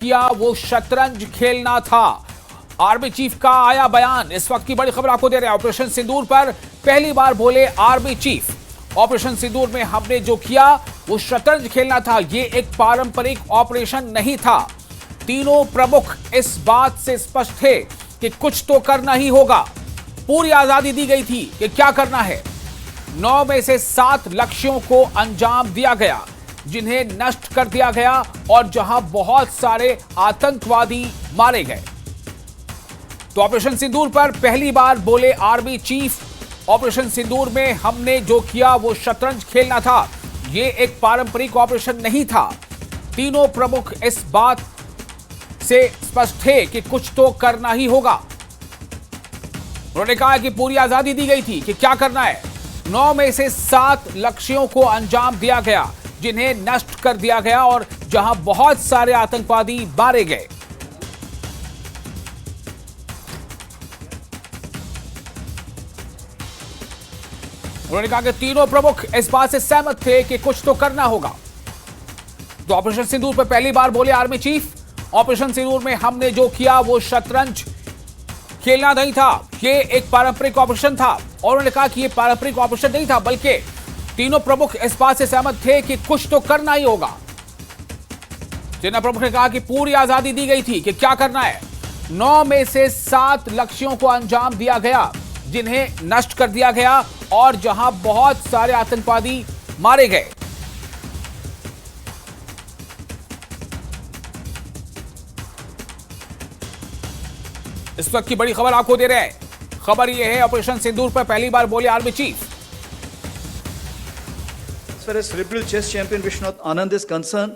किया वो शतरंज खेलना था। आर्मी चीफ का आया बयान। इस वक्त की बड़ी खबर आपको दे रहे हैं। ऑपरेशन सिंदूर पर पहली बार बोले आर्मी चीफ। ऑपरेशन सिंदूर में हमने जो किया वो शतरंज खेलना था, ये एक पारंपरिक ऑपरेशन नहीं था। तीनों प्रमुख इस बात से स्पष्ट थे कि कुछ तो करना ही होगा। पूरी आजादी दी गई थी कि क्या करना है। 9 में से 7 लक्ष्यों को अंजाम दिया गया, जिन्हें नष्ट कर दिया गया और जहां बहुत सारे आतंकवादी मारे गए। तो ऑपरेशन सिंदूर पर पहली बार बोले आर्मी चीफ। ऑपरेशन सिंदूर में हमने जो किया वो शतरंज खेलना था, ये एक पारंपरिक ऑपरेशन नहीं था। तीनों प्रमुख इस बात से स्पष्ट थे कि कुछ तो करना ही होगा। उन्होंने कहा कि पूरी आजादी दी गई थी कि क्या करना है। 9 में से 7 लक्ष्यों को अंजाम दिया गया, जिन्हें नष्ट कर दिया गया और जहां बहुत सारे आतंकवादी मारे गए। उन्होंने कहा कि तीनों प्रमुख इस बात से सहमत थे कि कुछ तो करना होगा। तो ऑपरेशन सिंदूर पर पहली बार बोले आर्मी चीफ। ऑपरेशन सिंदूर में हमने जो किया वो शतरंज खेलना नहीं था, ये एक पारंपरिक ऑपरेशन था। और उन्होंने कहा कि ये पारंपरिक ऑपरेशन नहीं था, बल्कि तीनों प्रमुख इस बात से सहमत थे कि कुछ तो करना ही होगा। सेना प्रमुख ने कहा कि पूरी आजादी दी गई थी कि क्या करना है। 9 में से 7 लक्ष्यों को अंजाम दिया गया, जिन्हें नष्ट कर दिया गया और जहां बहुत सारे आतंकवादी मारे गए। इस वक्त की बड़ी खबर आपको दे रहे हैं। खबर यह है, ऑपरेशन सिंदूर पर पहली बार बोले army chief. As far as cerebral chess champion Vishwanath Anand is concerned,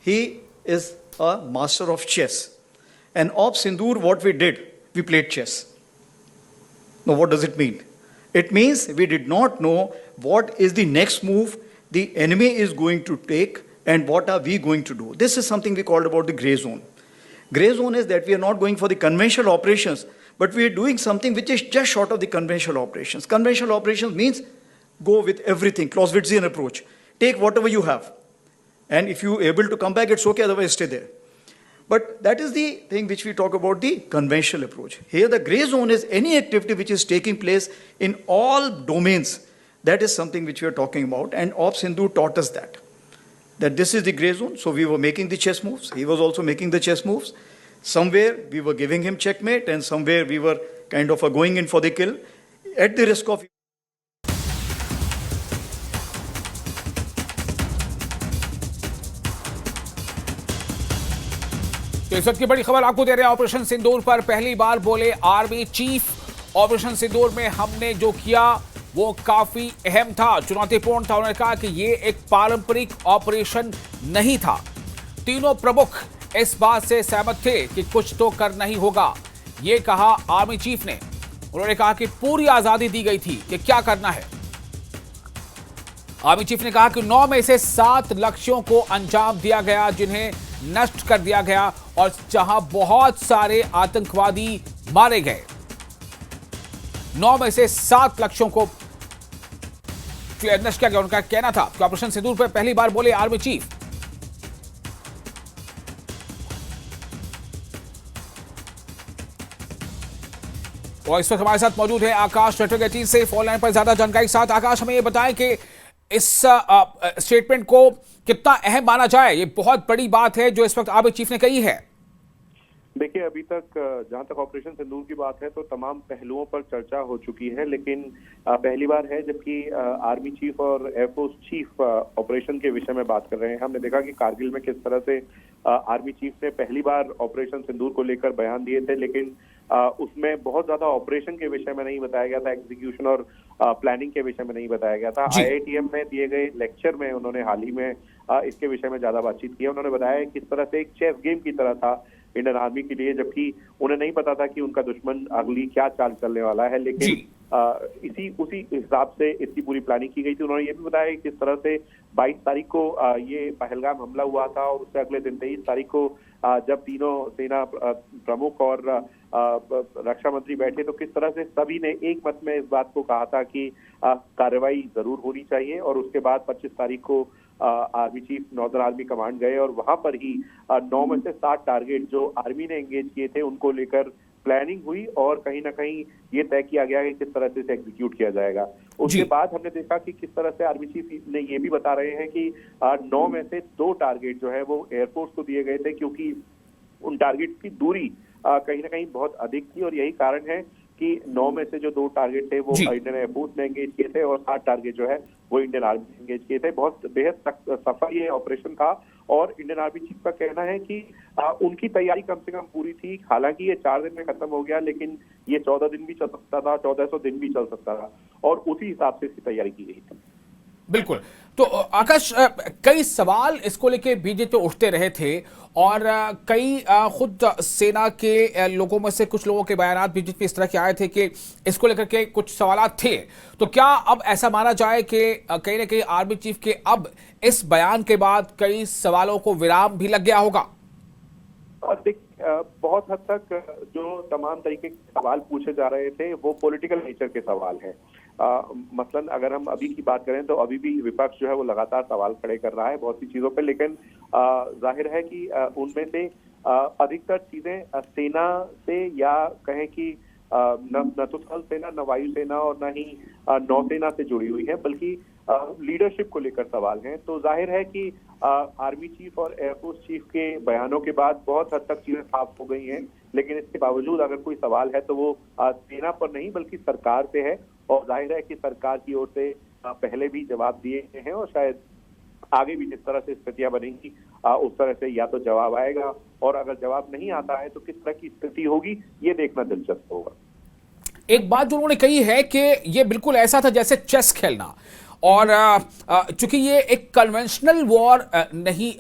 he is a master of chess. And of Sindoor, what we did, we played chess. Now, what does it mean? It means we did not know what is the next move the enemy is going to take and what are we going to do. This is something we called about the gray zone. Gray zone is that we are not going for the conventional operations, but we are doing something which is just short of the conventional operations. Conventional operations means go with everything, Clausewitzian approach. Take whatever you have. And if you're able to come back, it's okay, otherwise stay there. But that is the thing which we talk about the conventional approach. Here the gray zone is any activity which is taking place in all domains. That is something which we are talking about. And Op Sindhu taught us that this is the gray zone. So we were making the chess moves. He was also making the chess moves. Somewhere we were giving him checkmate and somewhere we were kind of going in for the kill at the risk of... तो इस वक्त की बड़ी खबर आपको दे रहे हैं। Operation सिंदूर पर पहली बार बोले आर्मी चीफ। ऑपरेशन सिंदूर में हमने जो किया वो काफी अहम था, चुनौतीपूर्ण था। उन्होंने कहा कि ये एक पारंपरिक ऑपरेशन नहीं था। तीनों प्रमुख इस बात से सहमत थे कि कुछ तो करना ही होगा, ये कहा आर्मी चीफ ने। उन्होंने कहा कि पूरी आजादी दी गई थी कि क्या करना है। आर्मी चीफ ने कहा कि 9 में से 7 लक्ष्यों को अंजाम दिया गया, जिन्हें नष्ट कर दिया गया और जहां बहुत सारे आतंकवादी मारे गए। 9 में से 7 लक्ष्यों को नष्ट किया गया। उनका कहना था कि ऑपरेशन सिंदूर पर पहली बार बोले आर्मी चीफ। और इस वक्त हमारे साथ मौजूद है आकाश नेटवर्क 18 से फोन लाइन पर ज्यादा जानकारी के साथ। आकाश, हमें ये बताएं कि इस स्टेटमेंट को कितना अहम माना जाए। ये बहुत बड़ी बात है जो इस वक्त आर्मी चीफ ने कही है। देखिए, अभी तक जहां तक ऑपरेशन सिंदूर की बात है तो तमाम पहलुओं पर चर्चा हो चुकी है, लेकिन पहली बार है जबकि आर्मी चीफ और एयरफोर्स चीफ ऑपरेशन के विषय में बात कर रहे हैं। हमने देखा कि कारगिल में किस तरह से आर्मी चीफ ने पहली बार ऑपरेशन सिंदूर को लेकर बयान दिए थे, लेकिन उसमें बहुत ज्यादा ऑपरेशन के विषय में नहीं बताया गया था, एग्जीक्यूशन और प्लानिंग के विषय में नहीं बताया गया था। IITM में दिए गए लेक्चर में उन्होंने हाल ही में इसके विषय में ज्यादा बातचीत की। उन्होंने बताया किस तरह से एक चेस गेम की तरह था इंडियन आर्मी के लिए, जबकि उन्हें नहीं पता था कि उनका दुश्मन अगली क्या चाल चलने वाला है, लेकिन उसी हिसाब से इसकी पूरी प्लानिंग की गई थी। उन्होंने ये भी बताया कि किस तरह से 22 तारीख को ये पहलगाम हमला हुआ था और उससे अगले दिन 23 तारीख को जब तीनों सेना प्रमुख और रक्षा मंत्री बैठे तो किस तरह से सभी ने एक मत में इस बात को कहा था कि कार्रवाई जरूर होनी चाहिए और उसके बाद 25 तारीख को army chief northern army command गए और वहां पर ही 9 में से 7 टारगेट जो आर्मी ने एंगेज किए थे उनको लेकर प्लानिंग हुई और कहीं ना कहीं ये तय किया गया कि किस तरह से इसे एग्जीक्यूट किया जाएगा। उसके बाद हमने देखा कि किस तरह से आर्मी चीफ ने ये भी बता रहे हैं कि 9 में से 2 टारगेट जो है वो एयरफोर्स को दिए गए थे, क्योंकि उन टारगेट की दूरी कहीं ना कहीं बहुत अधिक थी और यही कारण है कि 9 में से जो 2 टारगेट थे वो इंडियन एयरफोर्स ने एंगेज किए थे और 7 टारगेट जो है वो इंडियन आर्मी ने एंगेज किए थे। बहुत बेहद सफल ये ऑपरेशन था और इंडियन आर्मी चीफ का कहना है कि उनकी तैयारी कम से कम पूरी थी। हालांकि ये 4 दिन में खत्म हो गया, लेकिन ये 14 दिन भी चल सकता था, 1400 दिन भी चल सकता था और उसी हिसाब से इसकी तैयारी की गई थी। बिल्कुल। तो आकाश, कई सवाल इसको लेके बीजेपी उठते रहे थे और कई खुद सेना के लोगों में से कुछ लोगों के बयान बीजेपी इस तरह के आए थे कि इसको लेकर के कुछ सवाल थे। तो क्या अब ऐसा माना जाए कि कहीं ना कहीं आर्मी चीफ के अब इस बयान के बाद कई सवालों को विराम भी लग गया होगा? बहुत हद तक जो तमाम तरीके के सवाल पूछे जा रहे थे वो पॉलिटिकल नेचर के सवाल हैं। मसलन अगर हम अभी की बात करें तो अभी भी विपक्ष जो है वो लगातार सवाल खड़े कर रहा है बहुत सी चीजों पे, लेकिन जाहिर है कि उनमें से अधिकतर चीजें सेना से या कहें कि न तो थल सेना, न वायु सेना और न ही नौसेना से जुड़ी हुई है, बल्कि लीडरशिप को लेकर सवाल हैं। तो जाहिर है कि आर्मी चीफ और एयरफोर्स चीफ के बयानों के बाद बहुत हद तक चीजें साफ हो गई हैं, लेकिन इसके बावजूद अगर कोई सवाल है तो वो सेना पर नहीं बल्कि सरकार से है और जाहिर है कि सरकार की ओर से पहले भी जवाब दिए हैं और शायद आगे भी जिस तरह से स्थितियां बनेंगी उस तरह से या तो जवाब आएगा और अगर जवाब नहीं आता है तो किस तरह की स्थिति होगी ये देखना दिलचस्प होगा। एक बात जो उन्होंने कही है कि ये बिल्कुल ऐसा था जैसे चेस खेलना, और चूंकि ये एक कन्वेंशनल वॉर नहीं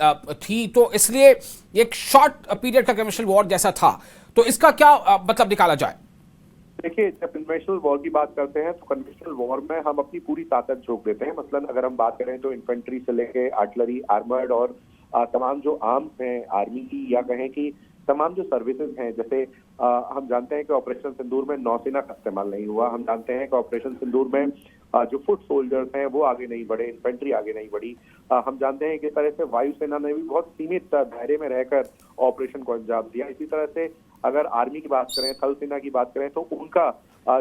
थी तो इसलिए एक शॉर्ट पीरियड का कन्वेंशनल वॉर जैसा था। तो इसका क्या मतलब निकाला जाए? देखिए, जब कन्वेंशनल वॉर की बात करते हैं तो कन्वेंशनल वॉर में हम अपनी पूरी ताकत झोंक देते हैं। मसलन अगर हम बात करें तो इन्फेंट्री से लेके आर्टिलरी, आर्मर्ड और तमाम जो आर्म्स हैं आर्मी की या कहें कि तमाम जो सर्विसेज हैं, जैसे हम जानते हैं कि ऑपरेशन सिंदूर में नौसेना का इस्तेमाल नहीं हुआ। हम जानते हैं कि ऑपरेशन सिंदूर में जो फुट सोल्जर्स हैं वो आगे नहीं बढ़े, इन्फेंट्री आगे नहीं बढ़ी। हम जानते हैं कि इस तरह से वायुसेना ने भी बहुत सीमित दायरे में रहकर ऑपरेशन को अंजाम दिया। इसी तरह से अगर आर्मी की बात करें, थल सेना की बात करें तो उनका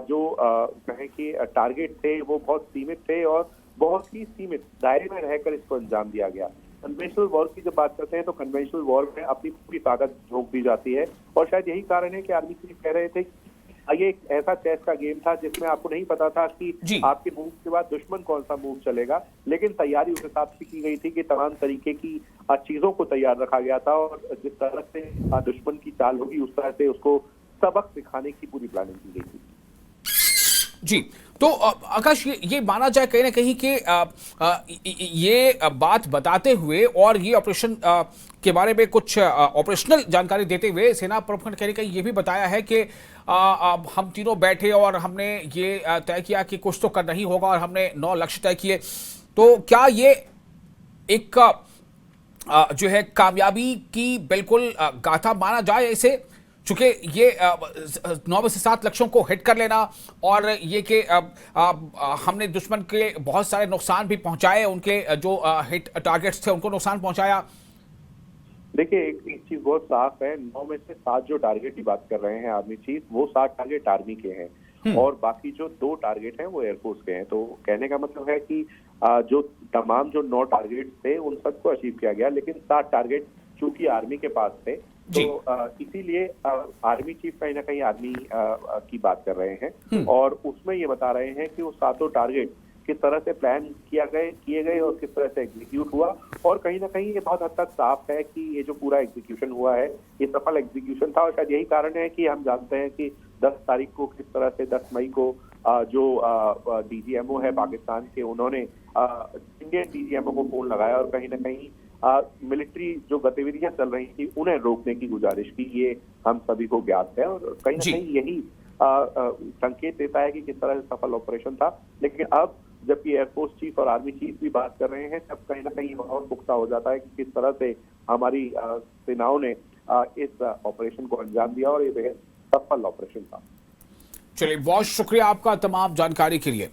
जो कहें कि टारगेट थे वो बहुत सीमित थे और बहुत ही सीमित दायरे में रहकर इसको अंजाम दिया गया। कन्वेंशनल वॉर की जब बात करते हैं तो कन्वेंशनल वॉर में अपनी पूरी ताकत झोंक दी जाती है और शायद यही कारण है कि आर्मी चीफ कह रहे थे कि ये एक ऐसा चेस का गेम था जिसमें आपको नहीं पता था कि आपके मूव के बाद दुश्मन कौन सा मूव चलेगा, लेकिन तैयारी उस हिसाब से की गई थी कि तमाम तरीके की चीजों को तैयार रखा गया था और जिस तरह से दुश्मन की चाल होगी उस तरह से उसको सबक सिखाने की पूरी प्लानिंग की गई थी। जी, तो आकाश, ये माना जाए कहीं ना कहीं कि ये बात बताते हुए और ये ऑपरेशन के बारे में कुछ ऑपरेशनल जानकारी देते हुए सेना प्रमुख ने कहीं ना कहीं ये भी बताया है कि हम तीनों बैठे और हमने ये तय किया कि कुछ तो करना ही होगा और हमने 9 लक्ष्य तय किए। तो क्या ये एक जो है कामयाबी की बिल्कुल गाथा माना जाए इसे, चूंकि ये 9 में से 7 लक्ष्यों को हिट कर लेना और ये कि हमने दुश्मन के बहुत सारे नुकसान भी पहुंचाए, उनके जो हिट टारगेट्स थे उनको नुकसान पहुंचाया? देखिए, एक चीज बहुत साफ है, 9 में से 7 जो टारगेट की बात कर रहे हैं आर्मी चीफ, वो 7 टारगेट आर्मी के हैं और बाकी जो 2 टारगेट हैं वो एयरफोर्स के हैं। तो कहने का मतलब है कि जो तमाम जो 9 टारगेट थे उन सबको अचीव किया गया, लेकिन 7 टारगेट चूंकि आर्मी के पास थे तो इसीलिए आर्मी चीफ कहीं ना कहीं आर्मी की बात कर रहे हैं और उसमें ये बता रहे हैं कि वो 7 टारगेट किस तरह से प्लान किए गए और किस तरह से एग्जीक्यूट हुआ। और कहीं ना कहीं ये बहुत हद तक साफ है कि ये जो पूरा एग्जीक्यूशन हुआ है ये सफल एग्जीक्यूशन था और शायद यही कारण है कि हम जानते हैं कि 10 तारीख को किस तरह से 10 मई को जो डीजीएमओ है पाकिस्तान के, उन्होंने इंडियन डीजीएमओ को फोन लगाया और कहीं ना कहीं मिलिट्री जो गतिविधियां चल रही थी उन्हें रोकने की गुजारिश की। ये हम सभी को ज्ञात है और कहीं ना कहीं यही संकेत देता है कि किस तरह से सफल ऑपरेशन था। लेकिन अब जबकि एयरफोर्स चीफ और आर्मी चीफ भी बात कर रहे हैं तब कहीं ना कहीं और पुख्ता हो जाता है कि किस तरह से हमारी सेनाओं ने इस ऑपरेशन को अंजाम दिया और ये बेहद सफल ऑपरेशन था। चलिए, बहुत शुक्रिया आपका तमाम जानकारी के लिए।